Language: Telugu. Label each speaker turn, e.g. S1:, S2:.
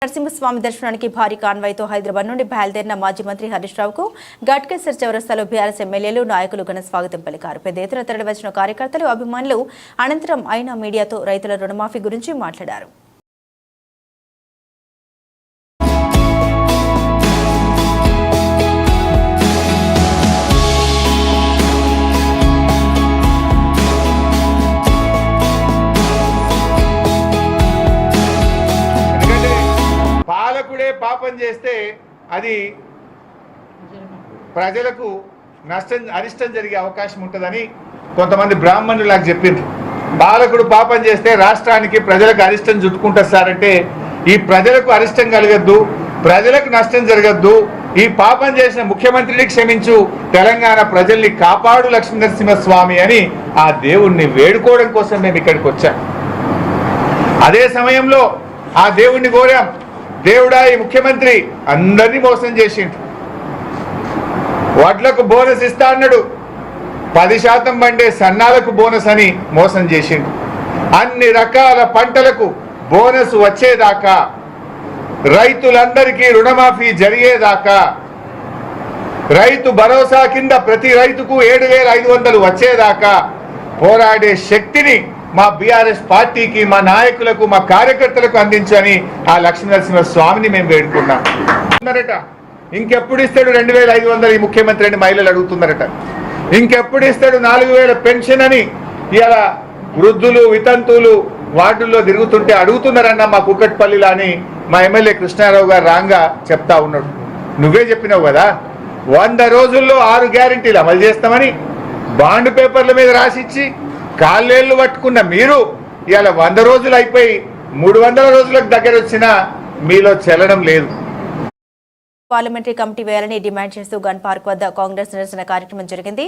S1: నరసింహస్వామి దర్శనానికి భారీ కాన్వాయ్తో హైదరాబాద్ నుండి బయలుదేరిన మాజీ మంత్రి హరీష్ రావుకు ఘట్కేసర్ చౌరస్తాలో బీఆర్ఎస్ ఎమ్మెల్యేలు నాయకులు ఘన స్వాగతం పలికారు. పెద్ద ఎత్తున తరలివచ్చిన కార్యకర్తలు అభిమానులు అనంతరం ఆయన మీడియాతో రైతుల రుణమాఫీ గురించి మాట్లాడారు.
S2: పాపం చేస్తే అది ప్రజలకు అరిష్టం జరిగే అవకాశం ఉంటుందని కొంతమంది బ్రాహ్మణులు నాకు చెప్పిండ్రు. బాలకుడు పాపం చేస్తే రాష్ట్రానికి ప్రజలకు అరిష్టం చుట్టుకుంటారు సార్ అంటే, ఈ ప్రజలకు అరిష్టం కలగద్దు, ప్రజలకు నష్టం జరగద్దు, ఈ పాపం చేసిన ముఖ్యమంత్రిని క్షమించు, తెలంగాణ ప్రజల్ని కాపాడు లక్ష్మీనరసింహస్వామి అని ఆ దేవుణ్ణి వేడుకోవడం కోసం మేము ఇక్కడికి వచ్చాం. అదే సమయంలో ఆ దేవుణ్ణి కోరాం, దేవుడా ఈ ముఖ్యమంత్రి అందరినీ మోసం చేసిండు, వడ్లకు బోనస్ ఇస్తా అన్నాడు, 10% పండే సన్నాలకు బోనస్ అని మోసం చేసిండు, అన్ని రకాల పంటలకు బోనస్ వచ్చేదాకా, రైతులందరికీ రుణమాఫీ జరిగేదాకా, రైతు భరోసా కింద ప్రతి రైతుకు 7,500 వచ్చేదాకా పోరాడే శక్తిని మా బీఆర్ఎస్ పార్టీకి, మా నాయకులకు, మా కార్యకర్తలకు అందించని ఆ లక్ష్మీనరసింహస్వామిని మేము వేడుకున్నాం. ఇంకెప్పుడు ఇస్తాడు 2,500 ఈ ముఖ్యమంత్రి అని మహిళలు అడుగుతున్నారట. ఇంకెప్పుడు ఇస్తాడు 4,000 పెన్షన్ అని ఇలా వృద్ధులు వితంతువులు వార్డుల్లో తిరుగుతుంటే అడుగుతున్నారన్న మా కుక్కట్పల్లిలో అని మా ఎమ్మెల్యే కృష్ణారావు గారు రాంగా చెప్తా ఉన్నాడు. నువ్వే చెప్పినావు కదా 100 రోజుల్లో 6 గ్యారెంటీలు అమలు చేస్తామని బాండ్ పేపర్ల మీద రాసిచ్చి కాళ్ళేళ్లు పట్టుకున్న మీరు ఇలా 100 రోజులు అయిపోయి 300 రోజులకు దగ్గర వచ్చినా మీలో చెల్లడం లేదు.
S1: పార్లమెంటరీ కమిటీ వేయాలని డిమాండ్ చేస్తూ గన్ పార్క్ వద్ద కాంగ్రెస్ నిరసన కార్యక్రమం జరిగింది.